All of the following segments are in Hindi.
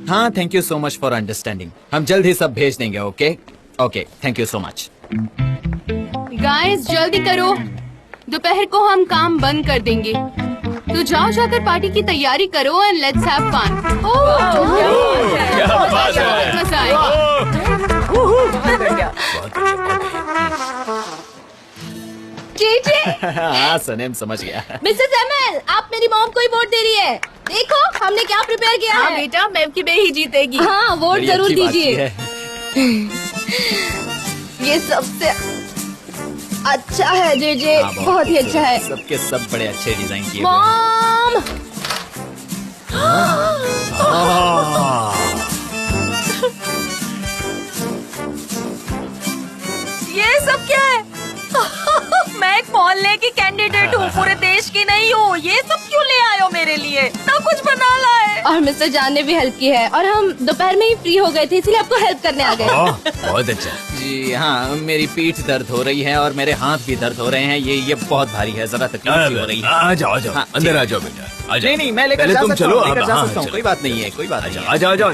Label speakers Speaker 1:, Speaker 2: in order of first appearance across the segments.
Speaker 1: हाँ, thank you so much for understanding. हम जल्द ही सब भेज देंगे। Okay okay, thank you so much.
Speaker 2: Guys जल्दी करो, दोपहर को हम काम बंद कर देंगे। तो जाओ जाकर पार्टी की तैयारी करो एंड लेट्स हैव फन। मजा आएगा।
Speaker 1: हाँ सनम, समझ गया।
Speaker 3: मिसेस एमएल, आप मेरी मॉम को ही वोट दे रही है। देखो हमने क्या प्रिपेयर किया है।
Speaker 2: बेटा, मैम की बे ही जीतेगी।
Speaker 3: हाँ, वोट जरूर दीजिए। ये सबसे अच्छा है जेजे, बहुत ही अच्छा है।
Speaker 1: सबके सब बड़े अच्छे डिजाइन किए।
Speaker 3: मॉम,
Speaker 2: ये सब क्या है? मैं एक मोहल्ले की कैंडिडेट हूँ, पूरे देश की नहीं हूँ। ये सब क्यों ले आए हो मेरे लिए? ना कुछ बना लाए।
Speaker 3: और मिस्टर जान ने भी हेल्प की है और हम दोपहर में ही फ्री हो गए थे, इसलिए आपको हेल्प करने आ गए।
Speaker 4: बहुत अच्छा।
Speaker 1: जी हाँ, मेरी पीठ दर्द हो रही है और मेरे हाथ भी दर्द हो रहे हैं। ये बहुत भारी है, जरा तकलीफ हो रही है।
Speaker 4: आ जाओ आ जाओ,
Speaker 1: हाँ,
Speaker 4: अंदर आ जाओ बेटा।
Speaker 1: नहीं नहीं, मैं लेकर जा सकता हूँ, लेकर जा सकता हूँ। कोई बात नहीं है, कोई बात नहीं।
Speaker 4: आ जाओ आराम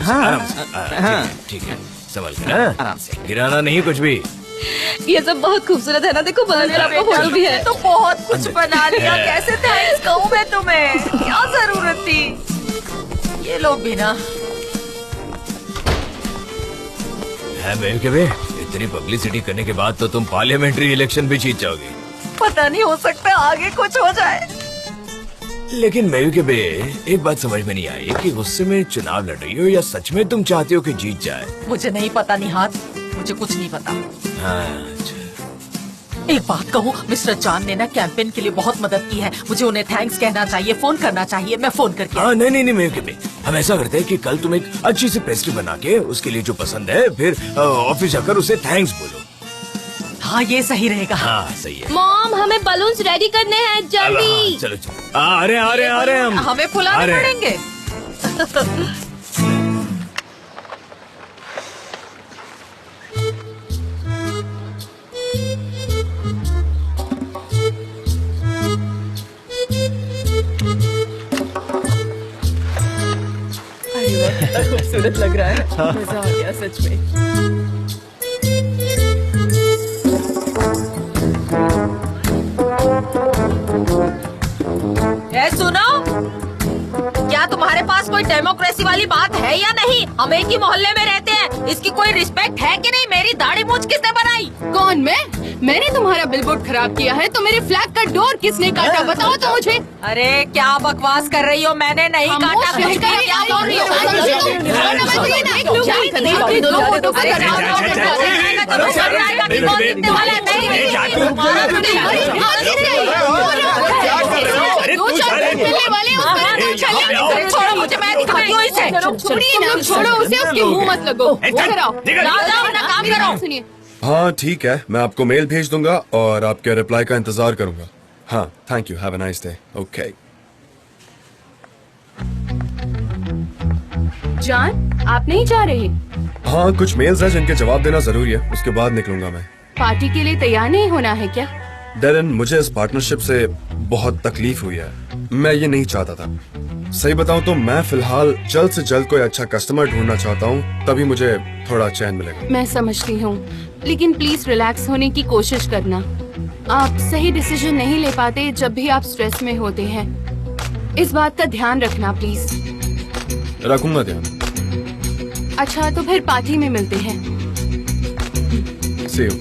Speaker 4: से, आराम से। ठीक है, संभल कर
Speaker 1: आराम से।
Speaker 4: गिराना नहीं कुछ भी।
Speaker 3: ये सब बहुत खूबसूरत है ना, देखो बगल में आपका फोटो भी है।
Speaker 2: तो बहुत कुछ बना लिया, कैसे थैंक्स कहूँ मैं तुम्हें? क्या जरूरत थी? ये लो बिना।
Speaker 4: है बे, इतनी पब्लिसिटी करने के बाद तो तुम पार्लियामेंट्री इलेक्शन भी जीत जाओगी।
Speaker 2: पता नहीं, हो सकता है आगे कुछ हो जाए।
Speaker 4: लेकिन मैं के बे, एक बात समझ में नहीं आई कि गुस्से में चुनाव लड़ रही हो या सच में तुम चाहती हो कि जीत जाए।
Speaker 2: मुझे नहीं पता निहात, मुझे कुछ नहीं पता।
Speaker 4: अच्छा।
Speaker 2: एक बात कहूँ, मिस्टर चांद ने ना कैंपेन के लिए बहुत मदद की है। मुझे उन्हें थैंक्स कहना चाहिए, फोन करना चाहिए। मैं फोन करके।
Speaker 4: हाँ नहीं मैं के बे, हम ऐसा करते हैं कि कल तुम एक अच्छी सी पेस्ट्री बना के उसके लिए जो पसंद है, फिर ऑफिस जाकर उसे थैंक्स बोलो।
Speaker 2: हाँ, ये सही रहेगा।
Speaker 4: हाँ सही है।
Speaker 3: मॉम, हमें बलून्स रेडी करने हैं, जल्दी।
Speaker 4: चलो आ रहे हम।
Speaker 2: हमें फुलाने पड़ेंगे। खूबसूरत लग रहा है। मजा आ गया सच में। ए सुनो, क्या तुम्हारे पास कोई डेमोक्रेसी वाली बात है या नहीं? हम एक ही मोहल्ले में रहते हैं, इसकी कोई रिस्पेक्ट है कि नहीं? मेरी दाढ़ी मूंछ किसने बनाई?
Speaker 5: कौन? मैंने तुम्हारा बिलबोर्ड खराब किया है तो मेरे फ्लैग का डोर किसने काटा? बताओ तो मुझे।
Speaker 2: अरे क्या बकवास कर रही हो? मैंने नहीं काटा। क्या बोल रही छोड़ो मुझे, मैं दिखाती हूँ इसे।
Speaker 5: छोड़िए ना, छोड़ो उसे, उसके मुंह मत लगो।
Speaker 2: काम करो।
Speaker 5: सुनिए,
Speaker 6: हाँ ठीक है, मैं आपको मेल भेज दूंगा और आपके रिप्लाई का इंतजार करूंगा। हाँ, thank you, have a nice day. Okay.
Speaker 5: जान आप नहीं जा रहे?
Speaker 6: हाँ, कुछ मेल्स हैं जिनके जवाब देना जरूरी है, उसके बाद निकलूंगा मैं।
Speaker 5: पार्टी के लिए तैयार नहीं होना है क्या?
Speaker 6: डेरन, मुझे इस पार्टनरशिप से बहुत तकलीफ हुई है। मैं ये नहीं चाहता था। सही बताऊं तो मैं फिलहाल जल्द से जल्द कोई अच्छा कस्टमर ढूंढना चाहता हूँ, तभी मुझे थोड़ा चैन मिलेगा।
Speaker 5: मैं समझती हूँ, लेकिन प्लीज रिलैक्स होने की कोशिश करना। आप सही डिसीजन नहीं ले पाते जब भी आप स्ट्रेस में होते हैं। इस बात का ध्यान रखना प्लीज।
Speaker 6: रखूंगा ध्यान।
Speaker 5: अच्छा, तो फिर पार्टी में मिलते हैं।
Speaker 6: See you.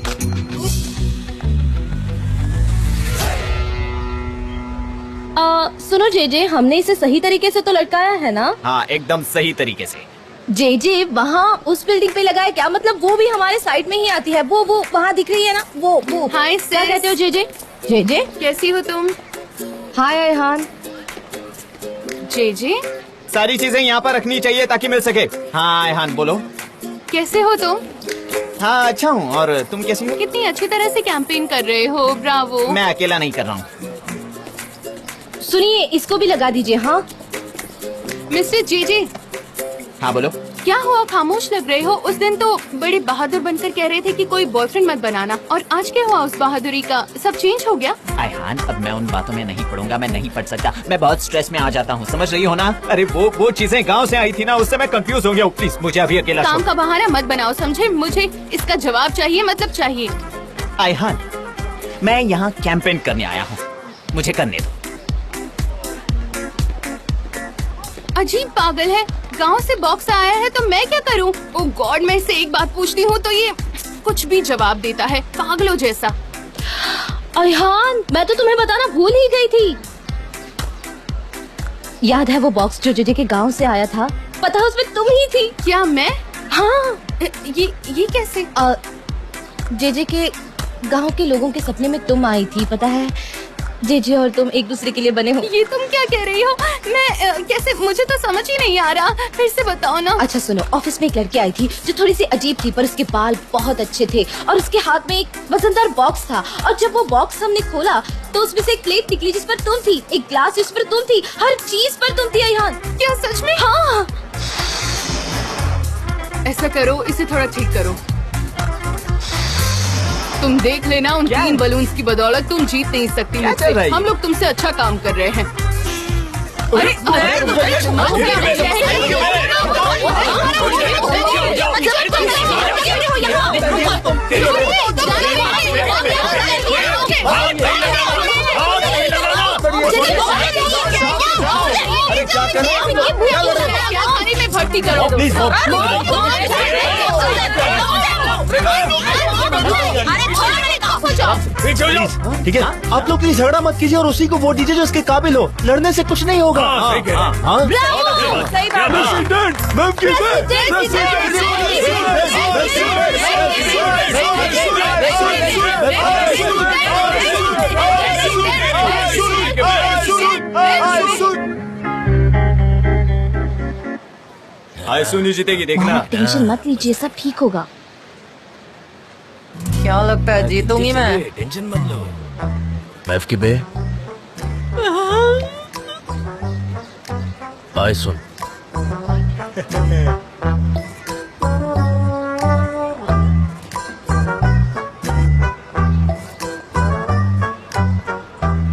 Speaker 3: सुनो जेजे, हमने इसे सही तरीके से तो लटकाया है ना?
Speaker 1: हाँ, एकदम सही तरीके से।
Speaker 3: जेजे, वहाँ उस बिल्डिंग पे लगाया, क्या मतलब वो भी हमारे साइड में ही आती है? वो वहाँ दिख रही है ना? वो
Speaker 5: हाय
Speaker 3: क्या कहते हो जेजे? जेजे
Speaker 5: कैसी हो तुम?
Speaker 3: हाय अयहान।
Speaker 5: जेजे
Speaker 1: सारी चीजें यहाँ पर रखनी चाहिए ताकि मिल सके। हाँ अयहान, बोलो।
Speaker 5: कैसे हो तुम?
Speaker 1: हाँ अच्छा हूँ, और तुम कैसी हो?
Speaker 5: कितनी अच्छी तरह से कैंपेन कर रहे हो, ब्रावो।
Speaker 1: मैं अकेला नहीं कर रहा हूँ।
Speaker 3: सुनिए, इसको भी लगा दीजिए। हाँ
Speaker 5: मिस्टर जेजे,
Speaker 1: हाँ बोलो।
Speaker 5: क्या हुआ, खामोश लग रहे हो? उस दिन तो बड़े बहादुर बनकर कह रहे थे कि कोई बॉयफ्रेंड मत बनाना, और आज क्या हुआ उस बहादुरी का? सब चेंज हो गया?
Speaker 1: आयहान, अब मैं उन बातों में नहीं पढ़ूंगा, मैं नहीं पढ़ सकता, मैं बहुत स्ट्रेस में आ जाता हूँ, समझ रही हो ना? अरे वो चीजें गांव से आई थी ना, उससे मैं कंफ्यूज हो गया हूँ। प्लीज मुझे अभी अकेला
Speaker 5: काम
Speaker 1: छोड़।
Speaker 5: का बहाना मत बनाओ, समझे? मुझे इसका जवाब चाहिए, मतलब चाहिए।
Speaker 1: आयहान, मैं यहाँ कैंपेन करने आया हूँ, मुझे करने दो।
Speaker 5: अजीब पागल है, गांव से बॉक्स आया है तो मैं क्या करूं? ओ गॉड, मैं इससे एक बात पूछती हूँ तो ये कुछ भी जवाब देता है, पागलों जैसा।
Speaker 3: अयहान, मैं तो तुम्हें बताना भूल ही गई थी। याद है वो बॉक्स जो जेजे के गांव से आया था? पता है उसमें तुम ही थी।
Speaker 5: क्या मैं?
Speaker 3: हाँ,
Speaker 5: ये कैसे?
Speaker 3: जेजे के गांव के लोगों के सपने में तुम आई थी, पता है? जेजे और तुम एक दूसरे के लिए बने हो।
Speaker 5: ये तुम क्या कह रही हो? मैं कैसे? मुझे तो समझ ही नहीं आ रहा, फिर से बताओ ना।
Speaker 3: अच्छा सुनो, ऑफिस में एक लड़की आई थी जो थोड़ी सी अजीब थी, पर उसके बाल बहुत अच्छे थे और उसके हाथ में एक वजनदार बॉक्स था, और जब वो बॉक्स हमने खोला तो उसमें से एक प्लेट निकली जिस पर तुम थी, एक ग्लास जिस पर तुम थी, हर चीज पर तुम थी अयहान।
Speaker 5: क्या सच में?
Speaker 3: हाँ।
Speaker 5: ऐसा करो, इसे थोड़ा ठीक करो। तुम देख लेना, उन 3 बलून्स की बदौलत तुम जीत नहीं सकती मुझसे। हम लोग तुमसे अच्छा काम कर रहे हैं। अरे क्या खाने में भर्ती करो।
Speaker 7: ठीक है, आप लोग प्लीज झगड़ा मत कीजिए और उसी को वोट दीजिए जो इसके काबिल हो। लड़ने से कुछ नहीं होगा।
Speaker 3: सही
Speaker 1: आयसुनी जीतेगी, देखना।
Speaker 3: टेंशन मत लीजिए, सब ठीक होगा।
Speaker 2: क्या लगता है जीतूंगी मैं?
Speaker 4: टेंशन मत लो।
Speaker 7: मैफ की बे, आए सुन,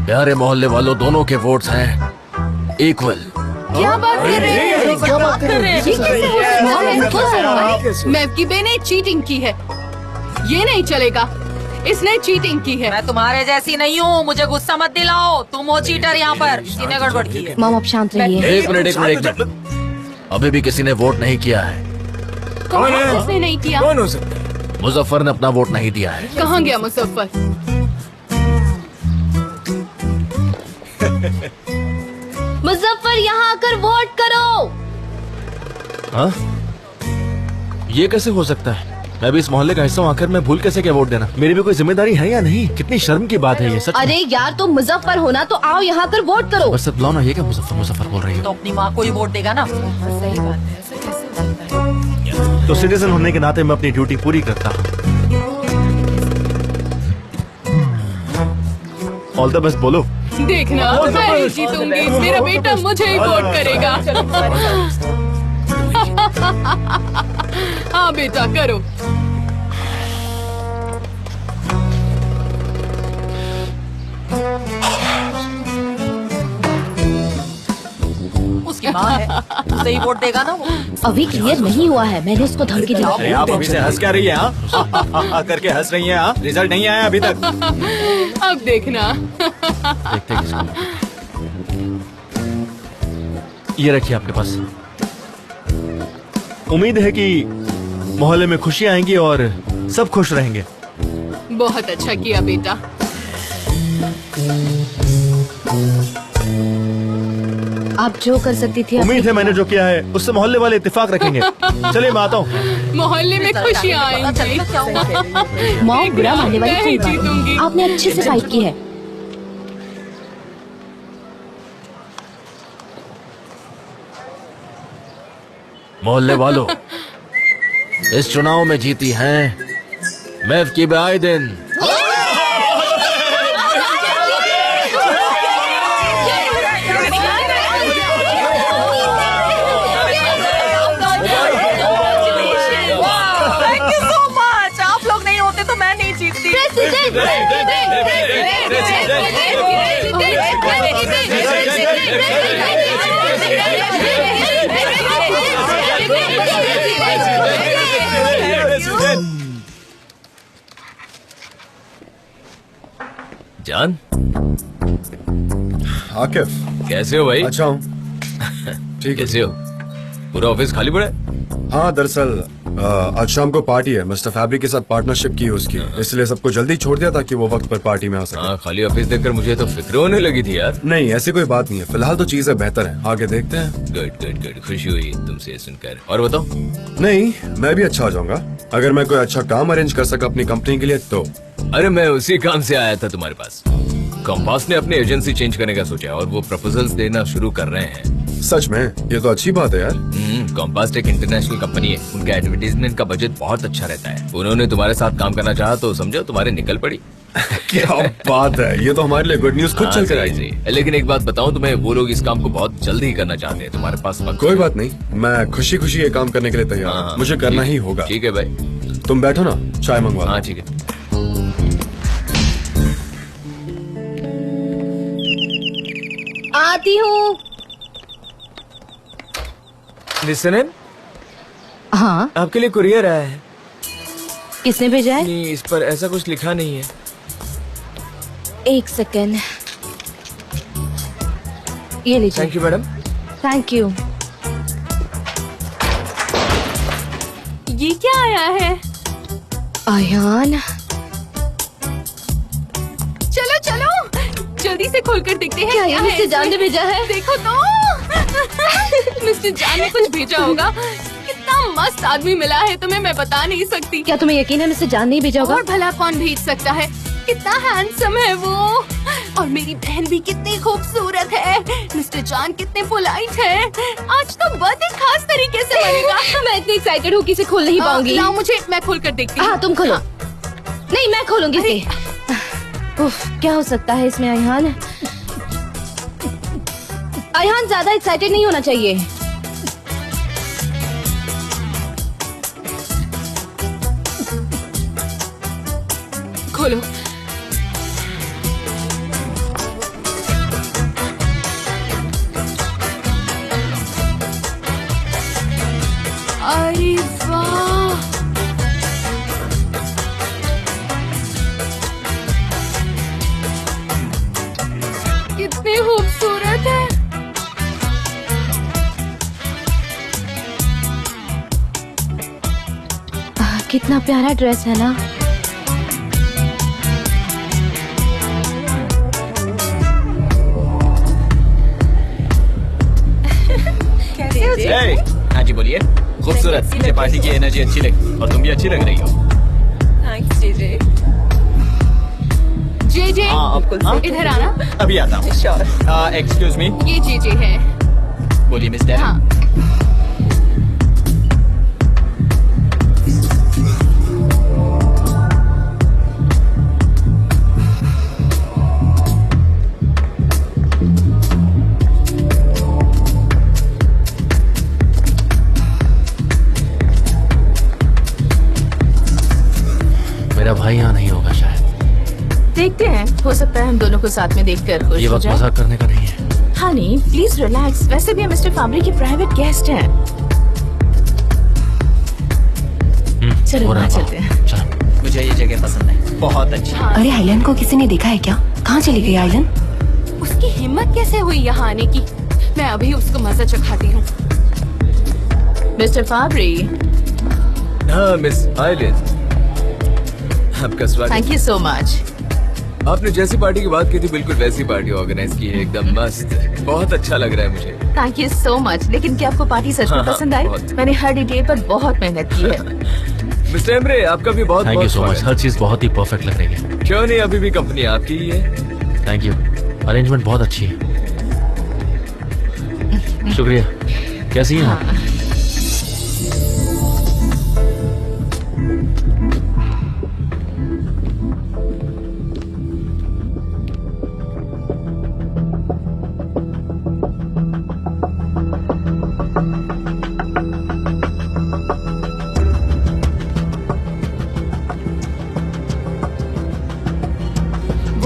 Speaker 7: प्यारे मोहल्ले वालों, दोनों के वोट्स हैं इक्वल।
Speaker 5: क्या बात कर रहे हैं?
Speaker 7: क्या बात कर रहे हैं?
Speaker 5: ये कैसे हो सकता है? मैफ की बे ने चीटिंग की है, ये नहीं चलेगा। इसने चीटिंग की है।
Speaker 2: मैं तुम्हारे जैसी नहीं हूँ, मुझे गुस्सा मत दिलाओ। तुम हो चीटर यहाँ पर, किसी ने गड़बड़ की है।
Speaker 3: मॉम, आप शांत रहिए।
Speaker 7: एक मिनट, अभी भी किसी ने वोट नहीं किया है।
Speaker 5: कौन है? किसने नहीं किया?
Speaker 4: कौन हो सकता है?
Speaker 7: मुजफ्फर ने अपना वोट नहीं दिया है।
Speaker 5: कहाँ गया मुजफ्फर?
Speaker 3: मुजफ्फर, यहाँ आकर वोट करो।
Speaker 7: हाँ? ये कैसे हो सकता है? मैं भी इस मोहल्ले का हिस्सा हूँ, आखिर मैं भूल कैसे क्या वोट देना? मेरी भी कोई जिम्मेदारी है या नहीं? कितनी शर्म की बात है ये, सच में।
Speaker 3: अरे यार, तुम मुजफ्फर हो ना, तो आओ यहाँ आकर वोट करो।
Speaker 7: बस बुलाओ ना, ये क्या मुजफ्फर मुजफ्फर बोल रही
Speaker 2: तो
Speaker 7: हो?
Speaker 2: अपनी माँ को ही वोट देगा ना? सही बात है, ऐसा कैसे हो सकता है?
Speaker 7: तो सिटीजन होने के नाते मैं अपनी ड्यूटी पूरी करता हूँ। ऑल द बेस्ट बोलो।
Speaker 5: देखना, मैं ही जीतूंगी। मेरा बेटा मुझे ही वोट करेगा। हाँ बेटा, करो।
Speaker 2: उसकी माँ है, उसे ही वोट देगा ना वो।
Speaker 3: अभी क्लियर नहीं हुआ है, मैंने उसको धमकी दी।
Speaker 1: अरे आप अभी से हंस क्या रही है? हाँ करके हंस रही हैं। हाँ, रिजल्ट नहीं आया अभी तक।
Speaker 5: अब देखना।
Speaker 7: देखते हैं किसको। ये रखिए आपके पास। उम्मीद है कि मोहल्ले में खुशियां आएंगी और सब खुश रहेंगे।
Speaker 5: बहुत अच्छा किया बेटा।
Speaker 3: आप जो कर सकती थी।
Speaker 7: उम्मीद है मैंने जो किया है उससे मोहल्ले वाले इत्तेफाक रखेंगे। चलिए मैं आता हूँ।
Speaker 5: मोहल्ले में खुशियाँ आएंगी।
Speaker 2: क्या हुआ?
Speaker 3: मॉम, बुरा मानने वाली
Speaker 5: मैं
Speaker 3: कोई
Speaker 5: ही
Speaker 3: बात
Speaker 5: जीतूंगी।
Speaker 3: नहीं। आपने अच्छे से फाइट की है।
Speaker 7: मोहल्ले वालों, इस चुनाव में जीती हैं मैफ की बेआइदिन।
Speaker 4: जान,
Speaker 6: आकिफ,
Speaker 4: कैसे हो भाई?
Speaker 6: अच्छा हूँ। ठीक है।
Speaker 4: कैसे हो? पूरा ऑफिस खाली पड़ा है?
Speaker 6: हाँ, दरअसल आज शाम को पार्टी है। मिस्टर फैब्रिक के साथ पार्टनरशिप की उसकी, इसलिए सबको जल्दी छोड़ दिया ताकि वो वक्त पर पार्टी में आ सके।
Speaker 4: हाँ, खाली ऑफिस देखकर मुझे तो फिक्र होने लगी थी यार।
Speaker 6: नहीं, ऐसी कोई बात नहीं है। फिलहाल तो चीजें बेहतर हैं, आगे देखते हैं।
Speaker 4: गुड गुड गुड, खुशी हुई तुमसे सुनकर। और बताओ।
Speaker 6: नहीं, मैं भी अच्छा आ जाऊंगा अगर मैं कोई अच्छा काम अरेंज कर सका अपनी कंपनी के लिए तो।
Speaker 4: अरे मैं उसी काम से आया था तुम्हारे पास। कंपास ने अपनी एजेंसी चेंज करने का सोचा और वो प्रपोजल्स देना शुरू कर रहे हैं।
Speaker 6: सच में? ये तो अच्छी बात है यार।
Speaker 4: कंपास एक इंटरनेशनल कंपनी है, उनका एडवर्टाइजमेंट का बजट बहुत अच्छा रहता है। उन्होंने तुम्हारे साथ काम करना चाहा तो समझो तुम्हारे निकल पड़ी।
Speaker 6: क्या बात है, ये तो हमारे लिए गुड न्यूज खुद चल कर आई।
Speaker 4: लेकिन एक बात बताऊं तुम्हें, वो लोग इस काम को बहुत जल्दी करना चाहते हैं। तुम्हारे पास वक्त?
Speaker 6: कोई बात नहीं, मैं खुशी खुशी ये काम करने के लिए तैयार हूँ। मुझे करना ही होगा।
Speaker 4: ठीक है भाई,
Speaker 6: तुम बैठो ना, चाय मंगवा।
Speaker 4: हाँ ठीक है।
Speaker 3: आती हूँ।
Speaker 7: लिसन,
Speaker 3: हाँ,
Speaker 7: आपके लिए कुरियर आया है।
Speaker 3: किसने भेजा है?
Speaker 7: नहीं, इस पर ऐसा कुछ लिखा नहीं है।
Speaker 3: एक सेकेंड, ये लीजिए।
Speaker 7: Thank you madam.
Speaker 3: Thank you.
Speaker 5: ये क्या आया है?
Speaker 3: आयान,
Speaker 5: चलो चलो जल्दी से खोलकर देखते हैं
Speaker 3: क्या ये
Speaker 5: है
Speaker 3: मिस्टर
Speaker 5: इसमें।
Speaker 3: जान ने भेजा है?
Speaker 5: देखो तो मिस्टर जान ने कुछ भेजा होगा। कितना मस्त आदमी मिला है तुम्हें, मैं बता नहीं सकती।
Speaker 3: क्या तुम्हें यकीन है मिस्टर जान नहीं भेजा होगा?
Speaker 5: और भला कौन भेज सकता है? कितना हैंडसम है वो, और मेरी बहन भी कितनी खूबसूरत है। मिस्टर जान कितने पोलाइट है। आज तो बर्थडे खास तरीके से मनेगा।
Speaker 3: मैं इतनी एक्साइटेड हूँ कि इसे खोल नहीं पाऊंगी।
Speaker 5: लाओ मुझे, मैं खोल कर देखती हूँ।
Speaker 3: हाँ, तुम खोलो। नहीं, मैं खोलूंगी इसे। उफ, क्या हो सकता है इसमें आयान? आयान, ज्यादा एक्साइटेड नहीं होना चाहिए।
Speaker 5: खोलो। अरे वाह, कितनी खूबसूरत है।
Speaker 3: कितना प्यारा ड्रेस है ना।
Speaker 1: Hey, हाँ जी बोलिए। खूबसूरत, मुझे पार्टी की एनर्जी अच्छी लगी और तुम भी अच्छी लग रही हो।
Speaker 2: Thanks JJ.
Speaker 5: जे
Speaker 1: हाँ, हाँ?
Speaker 5: इधर आना।
Speaker 1: अभी आता हूँ। एक्सक्यूज मी,
Speaker 5: ये जे है।
Speaker 1: बोलिए मिस्टर।
Speaker 5: हाँ,
Speaker 7: मेरा भाई यहाँ नहीं होगा शायद।
Speaker 2: देखते हैं, हो सकता है हम दोनों को साथ में देखकर खुश
Speaker 7: ये
Speaker 2: हो
Speaker 7: वक्त
Speaker 2: जाए।
Speaker 7: मजाक करने का नहीं है।
Speaker 2: हनी प्लीज रिलैक्स, वैसे भी हम मिस्टर फैब्रिक के प्राइवेट गेस्ट हैं। चलो
Speaker 7: हो रहा
Speaker 2: वहाँ
Speaker 7: है।
Speaker 2: चलते हैं।
Speaker 7: चलो।
Speaker 1: मुझे ये जगह पसंद है, बहुत अच्छी।
Speaker 8: अरे आइलन को किसी ने देखा है क्या? कहाँ चली गई आइलन?
Speaker 5: उसकी हिम्मत कैसे हुई यहाँ आने की? मैं अभी उसको मजा चखाती हूँ।
Speaker 2: मिस्टर फैब्रिक,
Speaker 4: हाँ मिस आइलिन, आपका स्वागत।
Speaker 2: Thank you so much.
Speaker 4: आपने जैसी पार्टी की बात की थी बिल्कुल वैसी पार्टी ऑर्गेनाइज की है, एकदम मस्त। बहुत अच्छा लग रहा है मुझे।
Speaker 2: Thank you so much. लेकिन क्या आपको पार्टी सच में
Speaker 4: हाँ,
Speaker 2: पसंद आई?
Speaker 4: बहुत।
Speaker 2: मैंने हर डिटेल पर बहुत मेहनत की है।
Speaker 4: मिस्टर एमरे, आपका भी बहुत
Speaker 7: थैंक यू
Speaker 4: बहुत
Speaker 7: सो मच,
Speaker 4: स्वागत।
Speaker 7: हर चीज बहुत ही परफेक्ट लग रही है।
Speaker 4: क्यों नहीं, अभी भी कंपनी आपकी ही है।
Speaker 7: थैंक यू, अरेंजमेंट बहुत अच्छी है। शुक्रिया। कैसी हैं आप?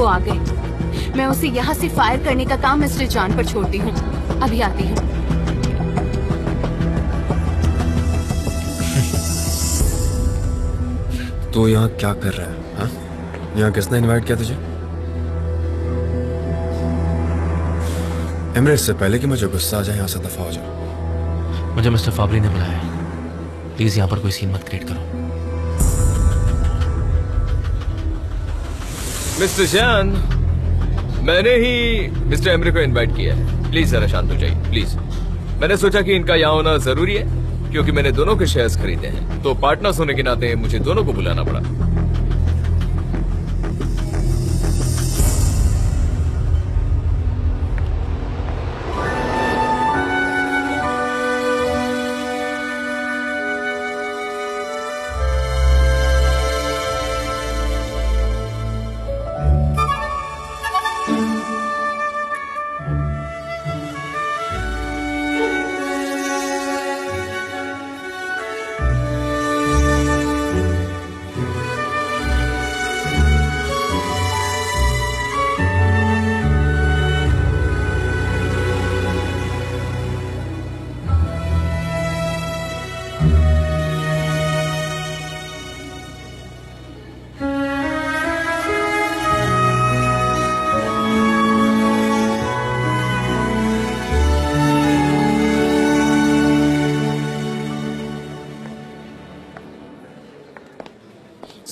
Speaker 5: वो आ गए। मैं उसे यहाँ से फायर करने का काम मिस्टर जान पर छोड़ती हूँ। अभी आती हूँ।
Speaker 6: तो यहाँ क्या कर रहा है? हाँ? यहाँ किसने इनवाइट किया तुझे? इमरान, इससे पहले कि मुझे गुस्सा आ जाए यहाँ से दफा हो जाओ।
Speaker 7: मुझे मिस्टर फाबरी ने बुलाया है। प्लीज यहाँ पर कोई सीन मत क्रिएट करो।
Speaker 4: मिस्टर जान, मैंने ही मिस्टर एमरे को इनवाइट किया है। प्लीज जरा शांत हो जाइए, प्लीज। मैंने सोचा कि इनका यहाँ होना जरूरी है क्योंकि मैंने दोनों के शेयर्स खरीदे हैं, तो पार्टनर्स होने के नाते मुझे दोनों को बुलाना पड़ा।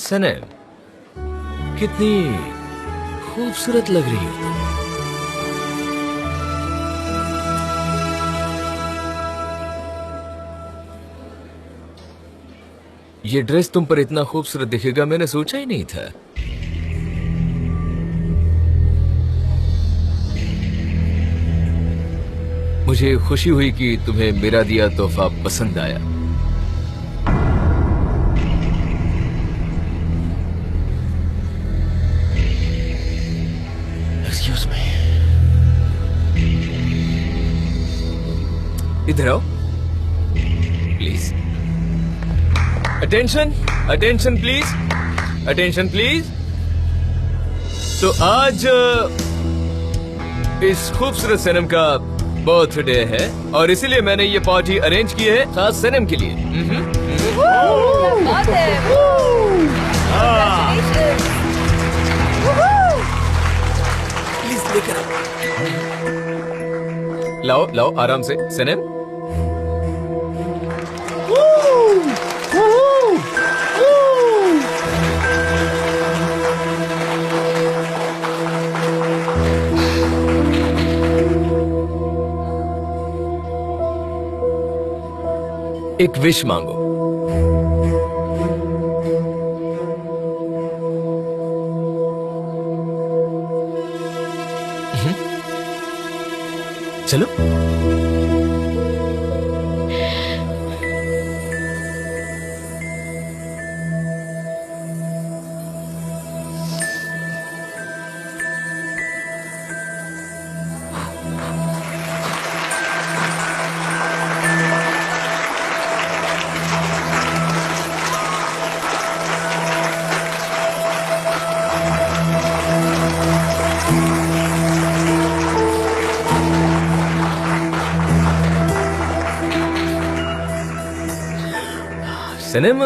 Speaker 4: सनम, कितनी खूबसूरत लग रही हो। ये ड्रेस तुम पर इतना खूबसूरत दिखेगा मैंने सोचा ही नहीं था। मुझे खुशी हुई कि तुम्हें मेरा दिया तोहफा पसंद आया।
Speaker 7: Excuse me.
Speaker 4: इधर आओ please. Attention, attention please, attention please. तो आज इस खूबसूरत सनम का बर्थडे है और इसीलिए मैंने ये पार्टी अरेंज की है खास सनम के लिए। प्लीज लेकर लाओ लाओ आराम से सनम। एक विश मांगो।
Speaker 7: चलो।
Speaker 4: सनम,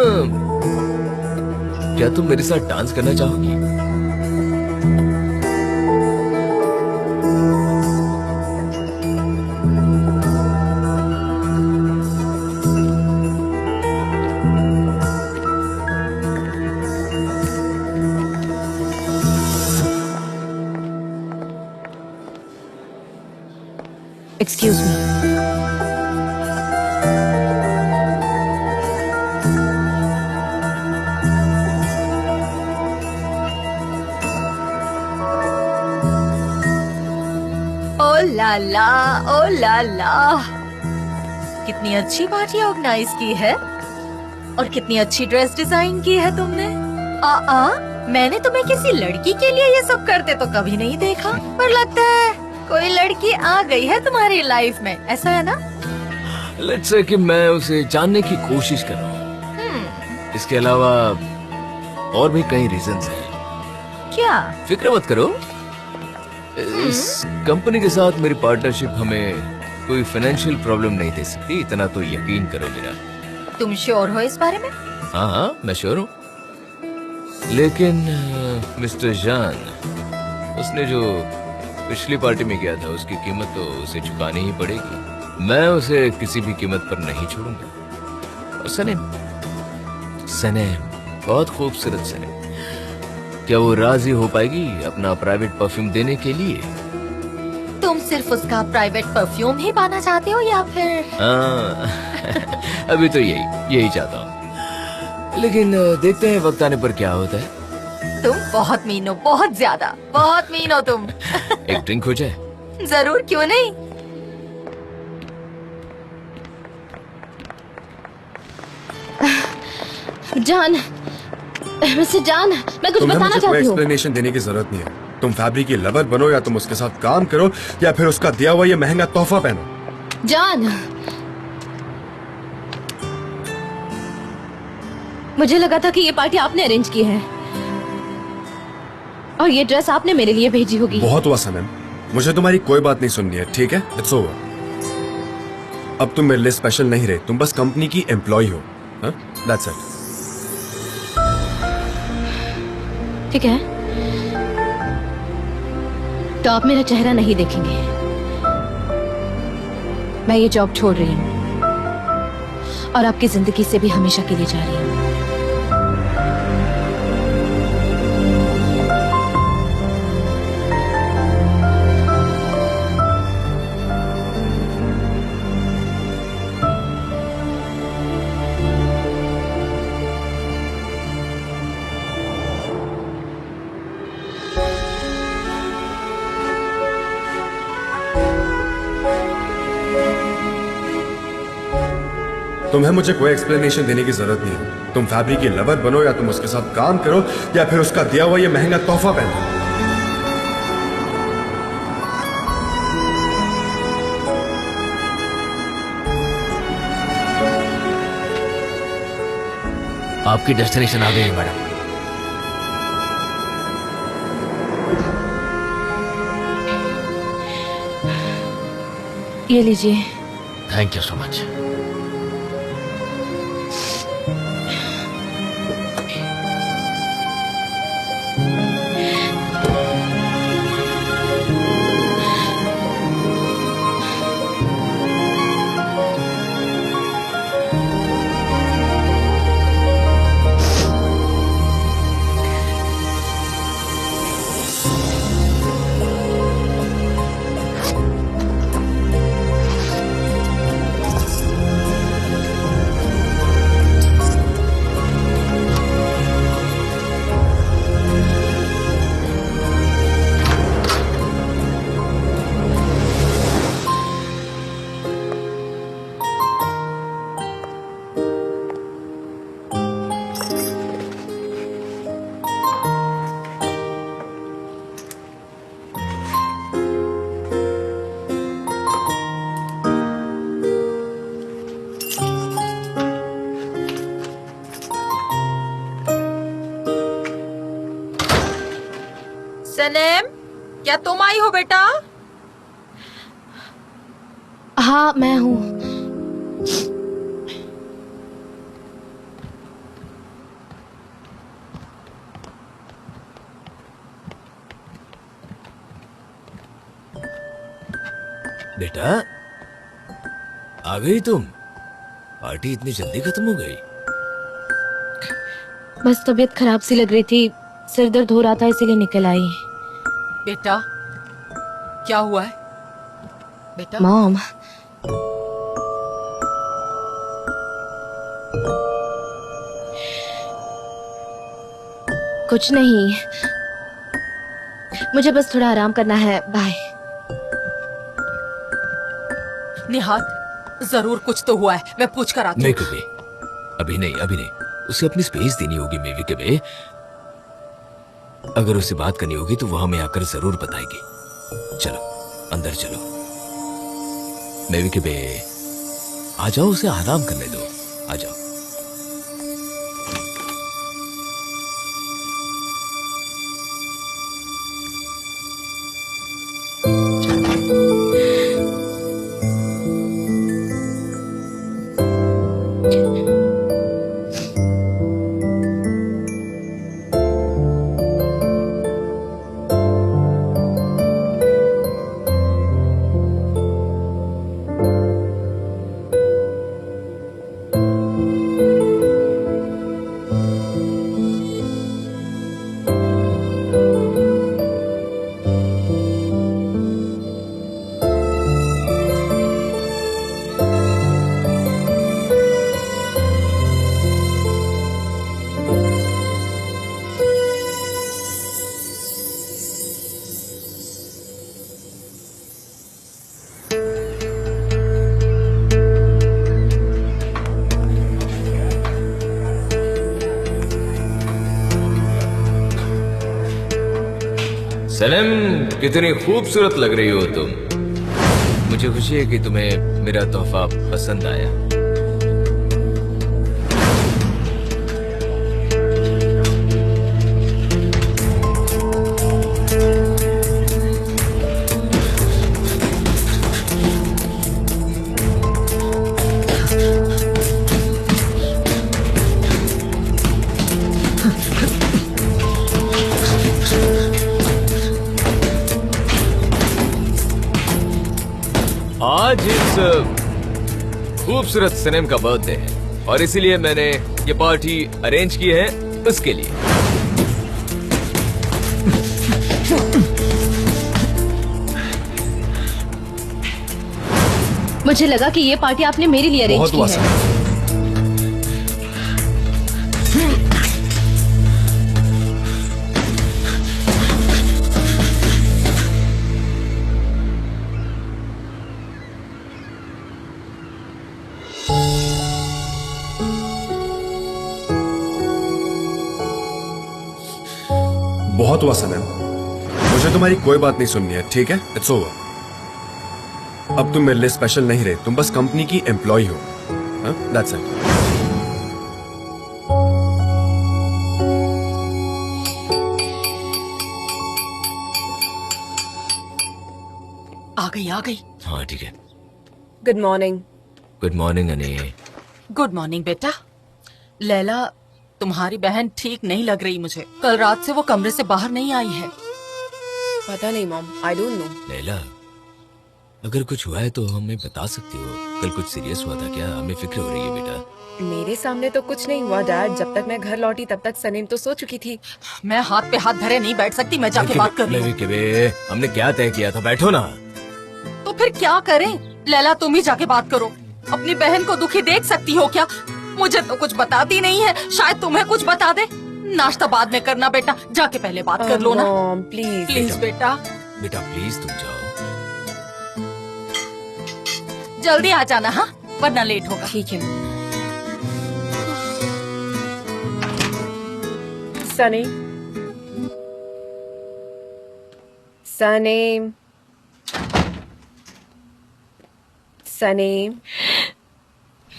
Speaker 4: क्या तुम मेरे साथ डांस करना चाहोगी?
Speaker 8: Excuse me.
Speaker 2: ला ला, ओ ला ला, कितनी अच्छी पार्टी ऑर्गेनाइज की है और कितनी अच्छी ड्रेस डिजाइन की है तुमने। मैंने तुम्हें किसी लड़की के लिए ये सब करते तो कभी नहीं देखा, पर लगता है कोई लड़की आ गई है तुम्हारी लाइफ में, ऐसा है ना?
Speaker 4: लेट्स से कि मैं उसे जानने की कोशिश कर रहा हूँ। इसके अलावा और भी कई रीजंस हैं
Speaker 2: क्या?
Speaker 4: फिक्र मत करो, इस कंपनी के साथ मेरी पार्टनरशिप हमें कोई फाइनेंशियल प्रॉब्लम नहीं दे सकती, इतना तो यकीन करो मेरा।
Speaker 2: तुम श्योर हो इस बारे में?
Speaker 4: हाँ हाँ, मैं श्योर हूँ। लेकिन मिस्टर जान, उसने जो पिछली पार्टी में किया था उसकी कीमत तो उसे चुकानी ही पड़ेगी। मैं उसे किसी भी कीमत पर नहीं छोड़ूंगा। और सनेम, सनेम बहुत खूबसूरत सनेम, क्या वो राजी हो पाएगी अपना प्राइवेट परफ्यूम देने के लिए?
Speaker 2: तुम सिर्फ उसका प्राइवेट परफ्यूम ही पाना चाहते हो या फिर?
Speaker 4: हाँ अभी तो यही चाहता हूँ, लेकिन देखते हैं वक्त आने पर क्या होता है।
Speaker 2: तुम बहुत मीन हो, बहुत ज्यादा, बहुत मीन हो तुम।
Speaker 4: एक ड्रिंक हो जाए?
Speaker 2: जरूर, क्यों नहीं।
Speaker 3: जान, मिस्टर जान, मैं कुछ
Speaker 6: तुम्हें
Speaker 3: बताना
Speaker 6: मुझे कोई
Speaker 3: चाहती हूँ।
Speaker 6: एक्सप्लेनेशन देने की जरूरत नहीं है। तुम फैब्रिक की लवर बनो या तुम उसके साथ काम करो या फिर उसका दिया हुआ ये महंगा तोहफा पहनो।
Speaker 3: जान, मुझे लगा था कि ये पार्टी आपने अरेंज की है और ये ड्रेस आपने मेरे लिए भेजी होगी।
Speaker 6: बहुत हुआ सनम, मुझे तुम्हारी कोई बात नहीं सुननी है, ठीक है? It's over. अब तुम मेरे लिए स्पेशल नहीं रहे, तुम बस कंपनी की एम्प्लॉय हो। That's it.
Speaker 3: ठीक है, तो आप मेरा चेहरा नहीं देखेंगे। मैं ये जॉब छोड़ रही हूँ और आपकी जिंदगी से भी हमेशा के लिए जा रही हूँ।
Speaker 6: तुम्हें मुझे कोई एक्सप्लेनेशन देने की जरूरत नहीं है। तुम फैब्रिक की लवर बनो या तुम उसके साथ काम करो या फिर उसका दिया हुआ ये महंगा तोहफा पहनो।
Speaker 7: आपकी डेस्टिनेशन आ गई है मैडम।
Speaker 3: ये लीजिए।
Speaker 7: Thank you so much.
Speaker 2: Sanem, क्या तुम आई हो बेटा?
Speaker 3: हाँ, मैं हूँ।
Speaker 4: बेटा, आ गई तुम? पार्टी इतनी जल्दी खत्म हो गई?
Speaker 3: बस तबीयत खराब सी लग रही थी, सिर दर्द हो रहा था, इसीलिए निकल आई।
Speaker 2: बेटा, क्या हुआ है बेटा?
Speaker 3: मॉम, कुछ नहीं, मुझे बस थोड़ा आराम करना है। बाय।
Speaker 2: निहात, जरूर कुछ तो हुआ है, मैं पूछ कर आती
Speaker 4: नहीं
Speaker 2: हूँ।
Speaker 4: कभी, अभी नहीं। उसे अपनी स्पेस देनी होगी मेवी के बे। अगर उसे बात करनी होगी तो वो हमें आकर जरूर बताएगी। चलो अंदर चलो। मेवी के बे, आ जाओ, उसे आराम करने दो, आ जाओ। सनम, कितनी खूबसूरत लग रही हो तुम। मुझे खुशी है कि तुम्हें मेरा तोहफा पसंद आया। आज इस खूबसूरत सनम का बर्थडे है और इसीलिए मैंने ये पार्टी अरेंज की है उसके लिए।
Speaker 3: मुझे लगा कि ये पार्टी आपने मेरे लिए अरेंज
Speaker 6: बहुत
Speaker 3: की
Speaker 6: हुआ
Speaker 3: है।
Speaker 6: सनम। बहुत हुआ सनम, मुझे तुम्हारी कोई बात नहीं सुननी है, ठीक है? It's over. अब तुम मेरे लिए स्पेशल नहीं रहे, तुम बस कंपनी की एम्प्लॉय हो। That's it.
Speaker 2: आ गई।
Speaker 4: हाँ ठीक है।
Speaker 2: Good morning.
Speaker 4: गुड मॉर्निंग अनी।
Speaker 2: गुड मॉर्निंग बेटा। लैला, तुम्हारी बहन ठीक नहीं लग रही मुझे। कल रात से वो कमरे से बाहर नहीं आई है।
Speaker 9: पता नहीं mom, I don't know.
Speaker 4: Laila, अगर कुछ हुआ है तो हमें बता सकती हो। कल कुछ सीरियस हुआ था क्या? हमें फिक्र हो रही है बेटा।
Speaker 9: मेरे सामने तो कुछ नहीं हुआ डैड। जब तक मैं घर लौटी तब तक सनीम तो सो चुकी थी।
Speaker 2: मैं हाथ पे हाथ धरे नहीं बैठ सकती, मैं जाके बात कर लूं।
Speaker 4: हमने क्या तय किया था? बैठो ना।
Speaker 2: तो फिर क्या करें? लैला, तुम ही जाके बात करो। अपनी बहन को दुखी देख सकती हो क्या? मुझे तो कुछ बताती नहीं है, शायद तुम्हें कुछ बता दे। नाश्ता बाद में करना बेटा, जाके पहले बात कर लो ना।
Speaker 9: Mom please.
Speaker 2: प्लीज बेटा,
Speaker 4: बेटा प्लीज तुम जाओ।
Speaker 2: जल्दी आ जाना हाँ, वरना लेट होगा।
Speaker 9: ठीक है। सनी, सनीम, सनीम,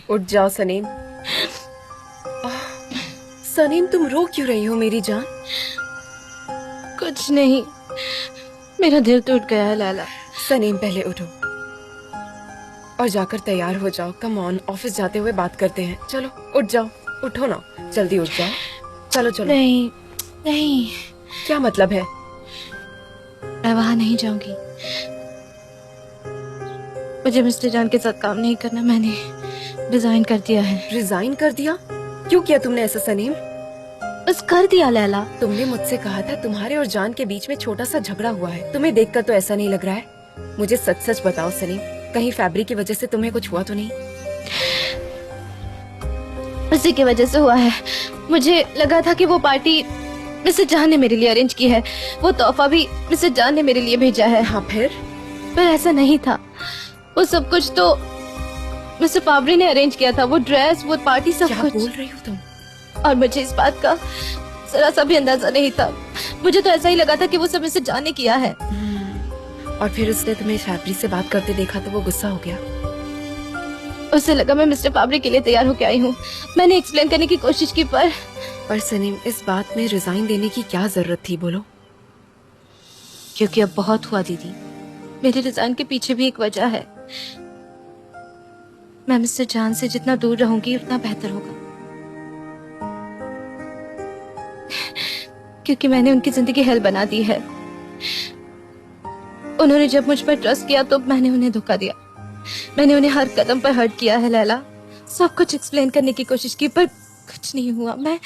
Speaker 9: उठ जाओ सनीम। सनीम, तुम रो क्यों रही हो मेरी जान?
Speaker 3: कुछ नहीं, मेरा दिल टूट गया है लैला।
Speaker 9: सनीम, पहले उठो और जाकर तैयार हो जाओ। कम ऑन, ऑफिस जाते हुए बात करते हैं। चलो उठ जाओ, उठो ना, जल्दी उठ जाओ। चलो चलो।
Speaker 3: नहीं नहीं,
Speaker 9: क्या मतलब है?
Speaker 3: मैं वहाँ नहीं जाऊंगी। मुझे मिस्टर जान के साथ काम नहीं करना, मैंने रिजाइन कर दिया है।
Speaker 9: रिजाइन कर दिया? क्यों किया तुमने ऐसा सनीम?
Speaker 3: बस कर दिया लैला।
Speaker 9: तुमने मुझसे कहा था तुम्हारे और जान के बीच में छोटा सा झगड़ा हुआ है। तुम्हें देखकर तो ऐसा नहीं लग रहा है। मुझे सच सच बताओ सनीम, कहीं फैब्रिक की वजह से तुम्हें कुछ हुआ तो नहीं?
Speaker 3: उसी की वजह से हुआ है। मुझे लगा था कि वो पार्टी मिस्टर जान ने मेरे लिए अरेंज की है, वो तोहफा भी मिस्टर जान ने मेरे लिए भेजा है।
Speaker 9: हाँ फिर?
Speaker 3: पर ऐसा नहीं था। वो सब कुछ तो मिस्टर पावरी ने अरेंज किया था। वो ड्रेस, वो पार्टी, सब
Speaker 9: क्या
Speaker 3: कुछ।
Speaker 9: बोल रही हो तुम?
Speaker 3: और मुझे इस बात का जरा सा भी अंदाजा नहीं था। मुझे तो ऐसा ही लगा था कि वो सब मिस्टर जान ने किया है।
Speaker 9: और फिर उसने तुम्हें फैब्रिक से बात करते देखा तो वो गुस्सा हो गया।
Speaker 3: उससे लगा मैं मिस्टर पावरी के लिए तैयार होके आई हूँ। मैंने एक्सप्लेन करने की कोशिश की, पर
Speaker 9: सनीम, इस बात में रिजाइन देने की क्या जरूरत थी बोलो?
Speaker 3: क्योंकि अब बहुत हुआ दीदी। मेरे रिजाइन के पीछे भी एक वजह है। मैं मिस्टर जान से जितना दूर रहूंगी उतना बेहतर होगा, क्योंकि मैंने उनकी जिंदगी हेल बना दी है। उन्होंने जब मुझ पर ट्रस्ट किया तो मैंने उन्हें धोखा दिया। मैंने उन्हें हर कदम पर हर्ट किया है लैला। सब कुछ एक्सप्लेन करने की कोशिश की पर कुछ नहीं हुआ। मैं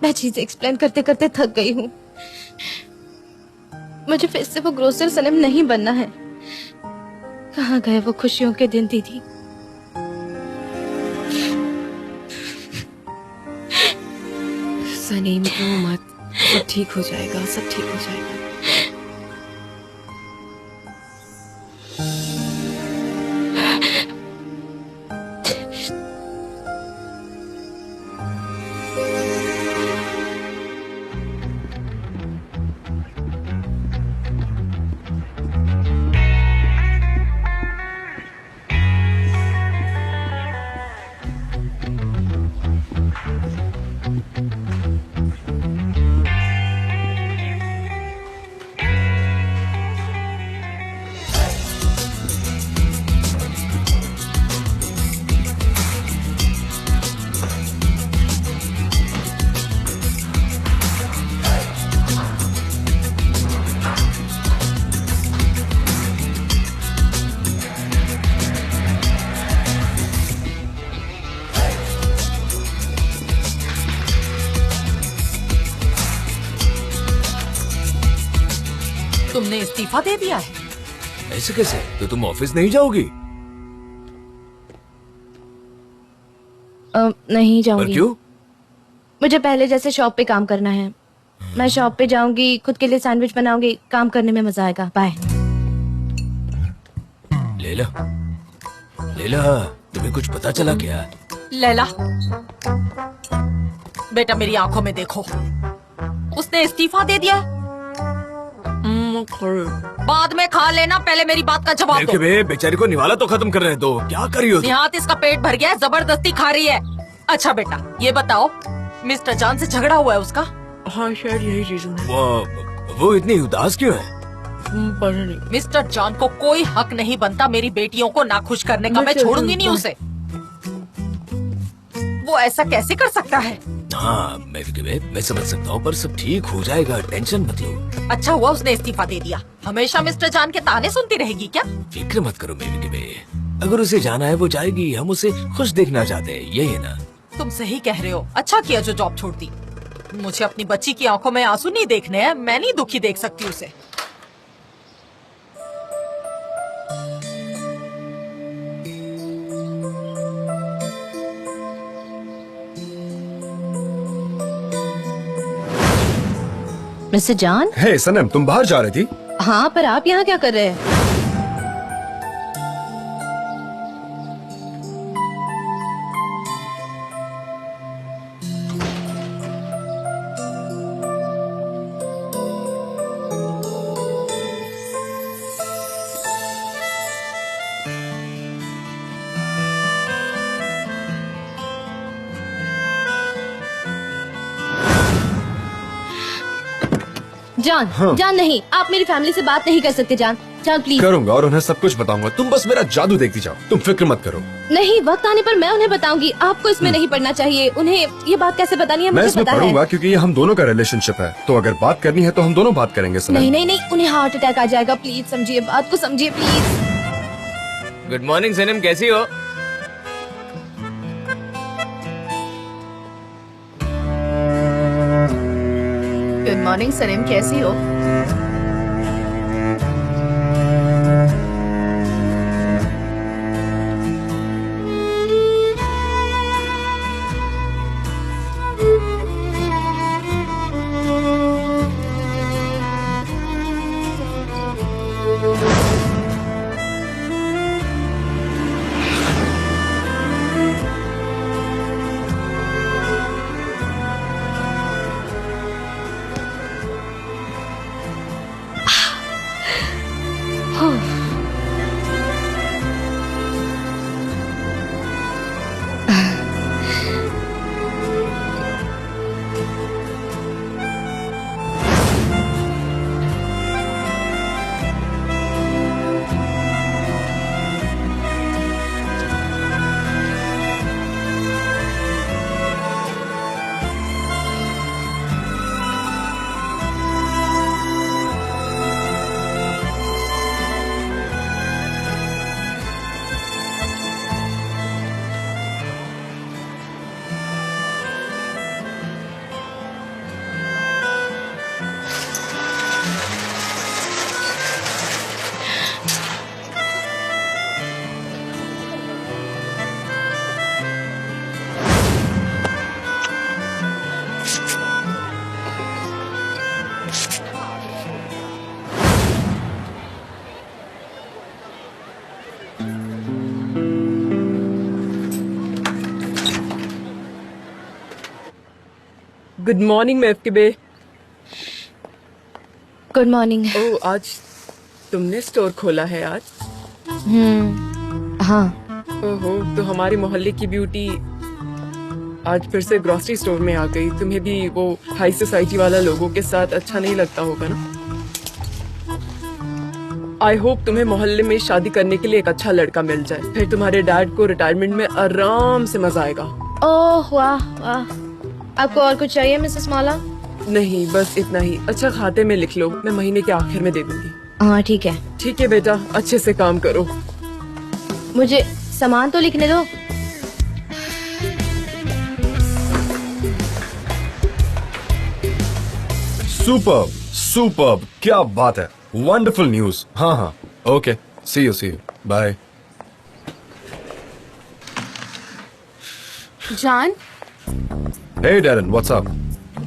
Speaker 3: चीजें एक्सप्लेन करते करते थक गई हूँ। मुझे फिर से वो ग्रोसर सनम नहीं बनना है। कहाँ गए वो खुशियों के दिन दीदी?
Speaker 9: सनीम, रो मत, सब ठीक हो जाएगा, सब ठीक हो जाएगा।
Speaker 2: तुमने इस्तीफा दे दिया है?
Speaker 4: ऐसे कैसे? तो तुम ऑफिस नहीं जाओगी?
Speaker 3: नहीं
Speaker 4: और
Speaker 3: जाऊंगी।
Speaker 4: क्यों?
Speaker 3: मुझे पहले जैसे शॉप पे काम करना है। मैं शॉप पे जाऊंगी, खुद के लिए सैंडविच बनाऊंगी, काम करने में मजा आएगा। बाय।
Speaker 4: लैला, लैला, तुम्हें कुछ पता चला क्या?
Speaker 2: लैला, बेटा मेरी आंखों में देखो, उसने इस्तीफा दे दिया। बाद में खा लेना, पहले मेरी बात का जवाब दो।
Speaker 4: बेचारी को निवाला तो खत्म कर रहे दो। क्या कर रही हो तुम?
Speaker 2: निहात इसका पेट भर गया है, जबरदस्ती खा रही है। अच्छा बेटा ये बताओ, मिस्टर जान से झगड़ा हुआ है उसका?
Speaker 9: हाँ शायद यही रीजन है।
Speaker 4: वो इतनी उदास क्यों है?
Speaker 9: पता नहीं।
Speaker 2: मिस्टर जॉन को कोई हक नहीं बनता मेरी बेटियों को नाखुश करने का। मैं छोड़ूंगी नहीं उसे। वो ऐसा कैसे कर सकता है?
Speaker 4: हाँ मैं समझ सकता हूँ, पर सब ठीक हो जाएगा, टेंशन मत लो।
Speaker 2: अच्छा हुआ उसने इस्तीफा दे दिया। हमेशा मिस्टर जान के ताने सुनती रहेगी क्या?
Speaker 4: फिक्र मत करो अगर उसे जाना है वो जाएगी। हम उसे खुश देखना चाहते हैं, यही है ना?
Speaker 2: तुम सही कह रहे हो। अच्छा किया जो जॉब छोड़ दी। मुझे अपनी बच्ची की आंखों में आंसू नहीं देखने हैं। मैं नहीं दुखी देख सकती उसे।
Speaker 3: मिस्टर जान।
Speaker 6: हे सनम, तुम बाहर जा रही थी?
Speaker 3: हाँ, पर आप यहाँ क्या कर रहे हैं? जान,
Speaker 6: हाँ।
Speaker 3: जान नहीं, आप मेरी फैमिली से बात नहीं कर सकते। जान, जान प्लीज।
Speaker 6: करूंगा और उन्हें सब कुछ बताऊंगा। तुम बस मेरा जादू देखती जाओ, तुम फिक्र मत करो।
Speaker 3: नहीं, वक्त आने पर मैं उन्हें बताऊंगी। आपको इसमें नहीं पड़ना चाहिए। उन्हें ये बात कैसे बतानी है
Speaker 6: मैं
Speaker 3: मुझे
Speaker 6: इसमें
Speaker 3: पता है।
Speaker 6: पढ़ूंगा क्योंकि ये हम दोनों का रिलेशनशिप है। तो अगर बात करनी है तो हम दोनों बात करेंगे सनम।
Speaker 3: नहीं नहीं नहीं, उन्हें हार्ट अटैक आ जाएगा। प्लीज समझिए, बात को समझिए प्लीज।
Speaker 4: गुड मॉर्निंग सनम, कैसी हो?
Speaker 2: गुड मॉर्निंग सलीम, कैसी हो?
Speaker 9: गुड मॉर्निंग मैफ के बे।
Speaker 3: Good morning.
Speaker 9: ओह, आज तुमने स्टोर खोला है आज?
Speaker 3: हाँ।
Speaker 9: ओहो, तो हमारे मोहल्ले की ब्यूटी आज फिर से ग्रोसरी स्टोर में आ गई। तुम्हें भी वो हाई सोसाइटी वाला लोगों के साथ अच्छा नहीं लगता होगा ना? आई होप तुम्हें मोहल्ले में शादी करने के लिए एक अच्छा लड़का मिल जाए, फिर तुम्हारे डैड को रिटायरमेंट में आराम से मजा आएगा।
Speaker 3: ओह वाह वाह। आपको और कुछ चाहिए मिसेस मौला?
Speaker 9: नहीं, बस इतना ही। अच्छा, खाते में लिख लो, मैं महीने के आखिर में दे दूंगी।
Speaker 3: हाँ ठीक है।
Speaker 9: ठीक है बेटा, अच्छे से काम करो।
Speaker 3: मुझे सामान तो लिखने दो।
Speaker 6: सुपर्ब, सुपर्ब, क्या बात है। Wonderful news. हाँ हाँ, ओके, सी यू बाय।
Speaker 5: जान,
Speaker 6: hey Darren, what's up?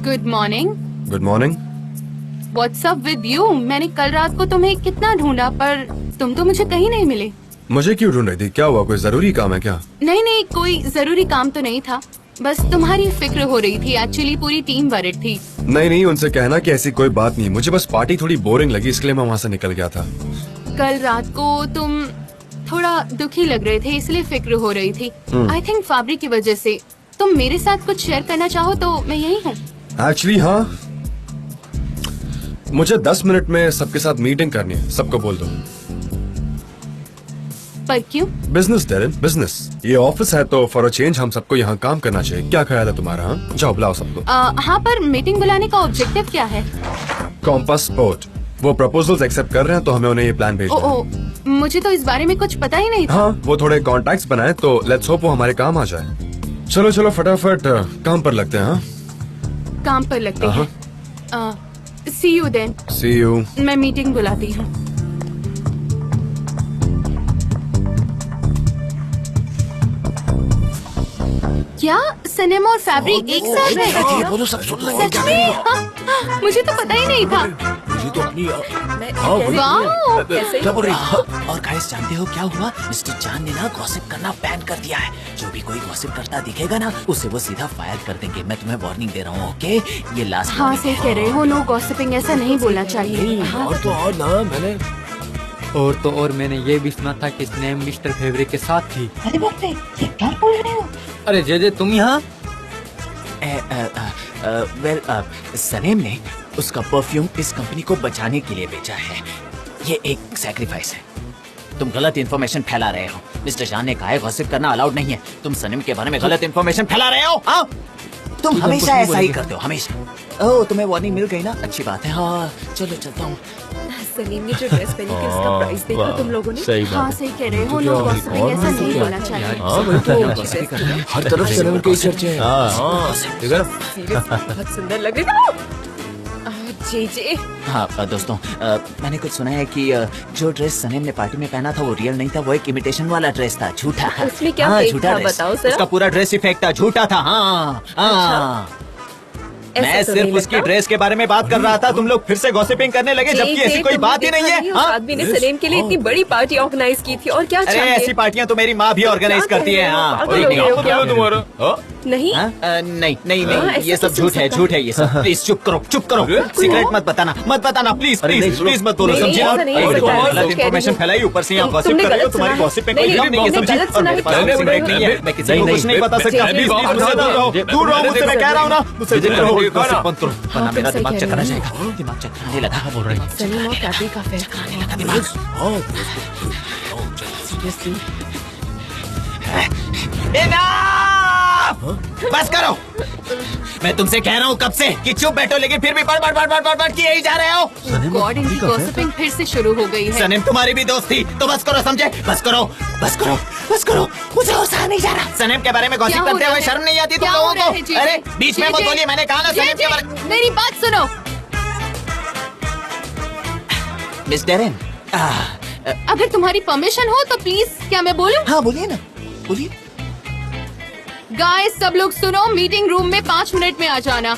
Speaker 5: Good morning.
Speaker 6: Good morning.
Speaker 5: What's up with you? मैंने कल रात को तुम्हें कितना ढूंढा पर तुम तो मुझे कहीं नहीं मिले।
Speaker 6: मुझे क्यों ढूंढ रही थी? क्या हुआ, कोई जरूरी काम है क्या?
Speaker 5: नहीं, कोई जरूरी काम तो नहीं था, बस तुम्हारी फिक्र हो रही थी। एक्चुअली पूरी टीम वरिड थी।
Speaker 6: नहीं, उनसे कहना कि ऐसी कोई बात नहीं, मुझे बस पार्टी थोड़ी बोरिंग लगी, इसलिए मैं वहाँ से निकल गया था।
Speaker 5: कल रात को तुम थोड़ा दुखी लग रहे थे, इसलिए फिक्र हो रही थी। आई थिंक फाब्री की वजह से। तुम मेरे साथ कुछ शेयर करना चाहो तो मैं यही हूँ।
Speaker 6: एक्चुअली हाँ, मुझे 10 मिनट में सबके साथ मीटिंग करनी है, सबको बोल दो।
Speaker 5: पर क्यों?
Speaker 6: Business Darren, business. ये ऑफिस है तो फॉर अ चेंज हम सबको यहाँ काम करना चाहिए। क्या ख्याल है तुम्हारा? हाँ, जाओ बुलाओ सबको।
Speaker 5: हाँ, पर मीटिंग बुलाने का ऑब्जेक्टिव क्या है?
Speaker 6: कॉम्पास स्पोर्ट, वो प्रपोजल्स एक्सेप्ट कर रहे हैं तो हमें उन्हें ये प्लान भेजना है।
Speaker 5: मुझे तो इस बारे में कुछ पता ही नहीं था।
Speaker 6: हाँ, वो थोड़े कॉन्टैक्ट्स बनाए तो लेट्स होप वो हमारे काम आ जाए। चलो फटाफट काम पर लगते हैं। हाँ,
Speaker 5: काम पर लगते हैं। See you then.
Speaker 6: See you.
Speaker 5: मैं मीटिंग बुलाती हूँ। क्या सनम और फैब्री एक साथ है?
Speaker 7: वो तो सब सुन रहे
Speaker 5: सच में? हाँ, मुझे तो पता ही नहीं था।
Speaker 7: मुझे तो अपनी
Speaker 5: वाओ!
Speaker 7: क्या बोल रही है?
Speaker 1: और गाइस जानते हो क्या हुआ? मिस्टर जान ने ना गॉसिप करना बैन कर दिया है। जो भी कोई गॉसिप करता दिखेगा ना, उसे वो सीधा फायर कर देंगे। मैं तुम्हें वार्निंग दे रहा हूँ, ओके? ये लास्ट।
Speaker 5: हाँ, सही कह रहे हो। नो गॉसिपिंग, ऐसा नहीं बोलना चाहिए।
Speaker 4: और ना मैंने
Speaker 10: और मैंने ये भी सुना था कि स्नेम मिस्टर फेवरे के साथ थी।
Speaker 2: अरे बाप रे, ये क्या बोल रहे हो?
Speaker 10: अरे जे तुम यहाँ?
Speaker 1: वेल, सनेम ने उसका परफ्यूम इस कंपनी को बचाने के लिए बेचा है। ये एक सैक्रिफाइस है। तुम गलत इन्फॉर्मेशन फैला रहे हो। मिस्टर जान ने कहा है गॉसिप करना अलाउड नहीं है। तुम सनेम के बारे में गलत इन्फॉर्मेशन फैला रहे हो। हाँ, तुम हमेशा ऐसा ही करते हो, हमेशा। ओह, तुम्हें वार्निंग मिल गई ना, अच्छी बात है। हाँ, चलो चलता हूँ।
Speaker 9: सलीम ने जो ड्रेस पहनी थी उसका प्राइस देखा तुम लोगों ने?
Speaker 7: सही
Speaker 5: हाँ, सही कह रहे हो। नो गॉसिपिंग, ऐसा नहीं बोलना चाहिए।
Speaker 4: हर तरफ सनम की चर्चे हैं।
Speaker 9: बहुत सुंदर लग रही हो। जे
Speaker 1: हाँ दोस्तों, मैंने कुछ सुना है कि जो ड्रेस सनेम ने पार्टी में पहना था वो रियल नहीं था, वो एक इमिटेशन वाला ड्रेस था, झूठा।
Speaker 9: उसमें क्या
Speaker 1: हाँ,
Speaker 9: फेक
Speaker 1: झूठा
Speaker 9: था,
Speaker 1: ड्रेस।
Speaker 9: बताओ जरा।
Speaker 1: उसका पूरा ड्रेस ही फेक था, झूठा था। हाँ हाँ, मैं
Speaker 9: तो
Speaker 1: सिर्फ
Speaker 9: नहीं
Speaker 1: उसकी
Speaker 9: लगता।
Speaker 1: ड्रेस के बारे में बात कर रहा था। तुम लोग फिर से गॉसिपिंग करने लगे, जबकि ऐसी कोई बात ही नहीं है। हाँ?
Speaker 9: आदमी ने सलीम के लिए इतनी बड़ी पार्टी ऑर्गेनाइज की थी और क्या
Speaker 1: अरे
Speaker 9: चाहिए?
Speaker 1: ऐसी पार्टियां तो मेरी माँ भी ऑर्गेनाइज करती है। हाँ,
Speaker 9: पागल हो गए हो क्या?
Speaker 4: तुम्हारा
Speaker 9: नहीं
Speaker 1: नहीं,
Speaker 9: हाँ,
Speaker 1: ये
Speaker 9: ऐसा
Speaker 1: सब
Speaker 9: कैसे
Speaker 1: झूठ है,
Speaker 9: हो
Speaker 1: झूठ है ये सब। प्लीज चुप करो। सिगरेट मत बताना, प्लीज मत बोलो,
Speaker 9: नहीं,
Speaker 1: समझे?
Speaker 9: ऐसा नहीं हो सकता है,
Speaker 1: गलत
Speaker 9: मैं कह
Speaker 1: इन्फॉर्मेशन
Speaker 9: रही हूँ।
Speaker 1: फैलाई, ऊपर से यहाँ गॉसिप
Speaker 9: तुमने
Speaker 1: कर रहे हो।
Speaker 9: गलत
Speaker 1: तुम्हारी
Speaker 9: सुना है।
Speaker 1: गॉसिप में कोई
Speaker 9: नहीं,
Speaker 1: लिमिट नहीं है,
Speaker 9: तुमने
Speaker 1: समझी?
Speaker 9: गलत
Speaker 1: और
Speaker 9: सुना
Speaker 1: मेरे
Speaker 9: है।
Speaker 1: पास सिगरेट नहीं है, मैं किसी को कुछ नहीं बता सकता। प्लीज मुझसे दूर रहो, दूर रहो मुझसे, मैं कह रहा हूँ ना। मुझसे दूर रहो, गॉसिप बंद करो, वरना मेरा
Speaker 9: सही
Speaker 1: दिमाग
Speaker 9: कह
Speaker 1: चकरा
Speaker 9: रहे
Speaker 1: जाएगा। दिमाग चकराने लगा। बोल रही
Speaker 9: सलीम और फैब्री का फेक सीरियसली
Speaker 1: बस करो। मैं तुमसे कह रहा हूँ कब से कि चुप बैठो, लेकिन फिर भी बड़ किए ही जा रहे हो।
Speaker 5: गॉड, इनकी गॉसिपिंग फिर से शुरू हो गई है।
Speaker 1: सनेम तुम्हारी भी दोस्त थी, तो बस करो, समझे? बस करो। मुझे और सहा नहीं जा रहा। सनेम के बारे में गॉसिप करते हुए शर्म नहीं आती तुम लोगों को? अरे बीच में मत बोलिए, मैंने कहा ना सनेम के बारे।
Speaker 5: मेरी बात सुनो।
Speaker 1: मिस डेरेन,
Speaker 5: अगर तुम्हारी परमिशन हो तो प्लीज, क्या मैं बोलूं?
Speaker 1: हाँ बोलिए ना, बोलिए।
Speaker 5: गाइस, सब लोग सुनो, मीटिंग रूम में 5 मिनट में आ जाना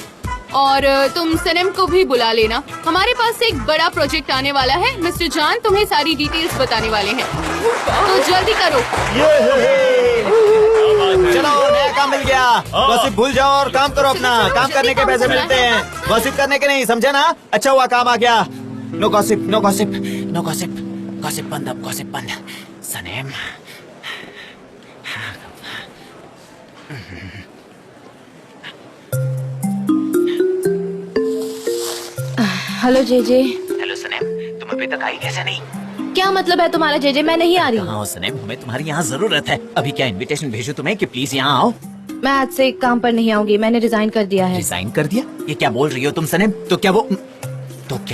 Speaker 5: और तुम सनम को भी बुला लेना। हमारे पास एक बड़ा प्रोजेक्ट आने वाला है। मिस्टर जान तुम्हें सारी डिटेल्स बताने वाले हैं, तो जल्दी करो।
Speaker 1: चलो, नया काम मिल गया। गॉसिप भूल जाओ और काम करो अपना। काम करने के पैसे मिलते हैं, गॉसिप करने के नहीं, समझे ना? अच्छा हुआ काम आ गया। Know gossip. गॉसिप बंद, अब गॉसिप बंद। सनेम,
Speaker 3: हेलो जेजे।
Speaker 1: हेलो सनेम, तुम अभी तक आई कैसे नहीं?
Speaker 3: क्या मतलब है तुम्हारा जेजे? मैं नहीं आ रही हूँ।
Speaker 1: हाँ सनेम, हमें तुम्हारी यहाँ जरूरत है। अभी क्या इनविटेशन भेजूं तुम्हें कि प्लीज यहाँ आओ?
Speaker 3: मैं आज से काम पर नहीं आऊंगी, मैंने रिजाइन कर दिया है।
Speaker 1: रिजाइन कर दिया? ये क्या बोल रही हो तुम सनेम? तो क्या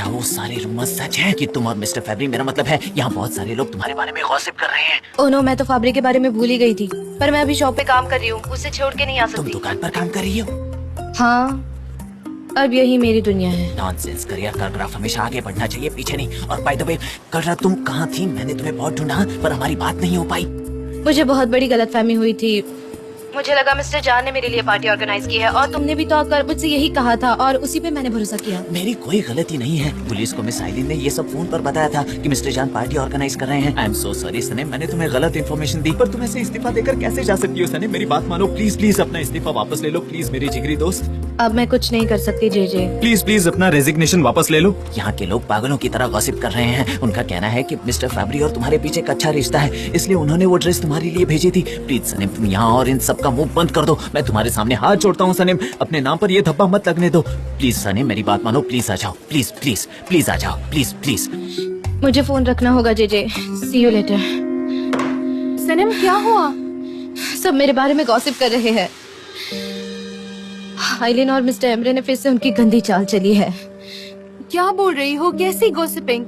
Speaker 1: वो सारे रूमर्स सच हैं कि तुम और मिस्टर फैब्री, मेरा मतलब है यहाँ बहुत सारे लोग तुम्हारे बारे में गॉसिप कर रहे हैं?
Speaker 3: ओह नो, मैं तो फैब्री के बारे में भूल ही गई थी, पर मैं अभी शॉप पे काम कर रही हूँ, उसे छोड़ के नहीं आ
Speaker 1: तुम
Speaker 3: सकती।
Speaker 1: दुकान पर काम कर रही हो?
Speaker 3: हाँ, अब यही मेरी दुनिया है।
Speaker 1: नॉनसेंस। करियर का ग्राफ हमेशा आगे बढ़ना चाहिए, पीछे नहीं। और बाय द वे, कल रात तुम कहाँ थी? मैंने तुम्हें बहुत ढूंढा पर हमारी बात नहीं हो पाई।
Speaker 3: मुझे बहुत बड़ी गलतफहमी हुई थी। मुझे लगा मिस्टर जान ने मेरे लिए पार्टी ऑर्गेनाइज की है और तुमने भी तो आकर मुझसे यही कहा था और उसी पे मैंने भरोसा किया।
Speaker 1: मेरी कोई गलती नहीं है। पुलिस को मिस आइलिन ने ये सब फोन पर बताया था कि मिस्टर जान पार्टी ऑर्गेनाइज कर रहे हैं। आई एम सो सॉरी सनेम, मैंने तुम्हें गलत इन्फॉर्मेशन दी। पर तुम ऐसे इस्तीफा देकर कैसे जा सकती हो सनेम? मेरी बात मानो प्लीज प्लीज, अपना इस्तीफा वापस ले लो प्लीज मेरी जिगरी दोस्त।
Speaker 3: अब मैं कुछ नहीं कर सकती जेजे।
Speaker 1: प्लीज प्लीज अपना रेजिग्नेशन वापस ले लो। यहाँ के लोग पागलों की तरह गॉसिप कर रहे हैं। उनका कहना है कि मिस्टर फैब्री और तुम्हारे पीछे एक अच्छा रिश्ता है, इसलिए उन्होंने वो ड्रेस तुम्हारे लिए भेजी थी। प्लीज सनेम, तुम यहाँ और इन सब का मुंह बंद कर दो। मैं तुम्हारे सामने हाथ जोड़ता हूँ सनेम, अपने नाम पर ये धब्बा मत लगने दो। प्लीज सनेम, मेरी बात मानो, प्लीज आ जाओ। प्लीज प्लीज प्लीज आ जाओ, प्लीज प्लीज।
Speaker 3: मुझे फोन रखना होगा JJ. See you later.
Speaker 5: Sanem क्या हुआ?
Speaker 3: सब मेरे बारे में गॉसिप कर रहे हैं। आइलिन और मिस्टर एमरे ने फिर से उनकी गंदी चाल चली है।
Speaker 5: क्या बोल रही हो? कैसी गॉसिपिंग?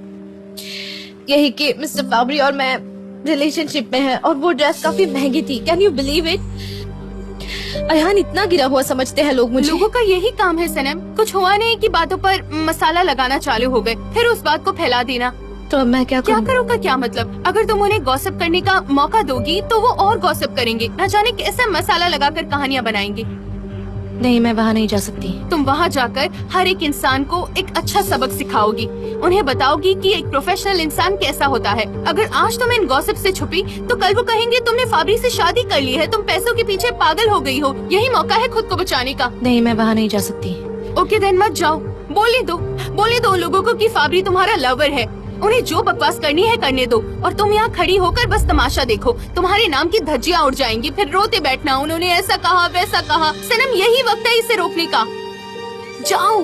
Speaker 3: यही कि मिस्टर फैब्री और मैं रिलेशनशिप में हैं और वो ड्रेस काफी महंगी थी। Can you believe it? Ayaan, इतना गिरा हुआ समझते हैं लोग मुझे।
Speaker 5: लोगों का यही काम है सनम, कुछ हुआ नहीं कि बातों पर मसाला लगाना चालू हो गए, फिर उस बात को फैला देना।
Speaker 3: तो अब मैं क्या
Speaker 5: करूँ का क्या मतलब? अगर तुम उन्हें गॉसिप करने का मौका दोगी तो वो और गॉसिप करेंगे, न जाने कैसे मसाला लगाकर कहानियाँ बनाएंगे।
Speaker 3: नहीं, मैं वहाँ नहीं जा सकती।
Speaker 5: तुम वहाँ जाकर हर एक इंसान को एक अच्छा सबक सिखाओगी, उन्हें बताओगी कि एक प्रोफेशनल इंसान कैसा होता है। अगर आज तुम इन गॉसिप से छुपी तो कल वो कहेंगे तुमने फाबरी से शादी कर ली है, तुम पैसों के पीछे पागल हो गई हो। यही मौका है खुद को बचाने का।
Speaker 3: नहीं, मैं वहाँ नहीं जा सकती।
Speaker 5: ओके देन मत जाओ। बोले दो लोगों को कि फाबरी तुम्हारा लवर है। उन्हें जो बकवास करनी है करने दो और तुम यहाँ खड़ी होकर बस तमाशा देखो। तुम्हारे नाम की धज्जियाँ उड़ जाएंगी, फिर रोते बैठना उन्होंने ऐसा कहा वैसा कहा। सनम, यही वक्त है इसे रोकने का। जाओ।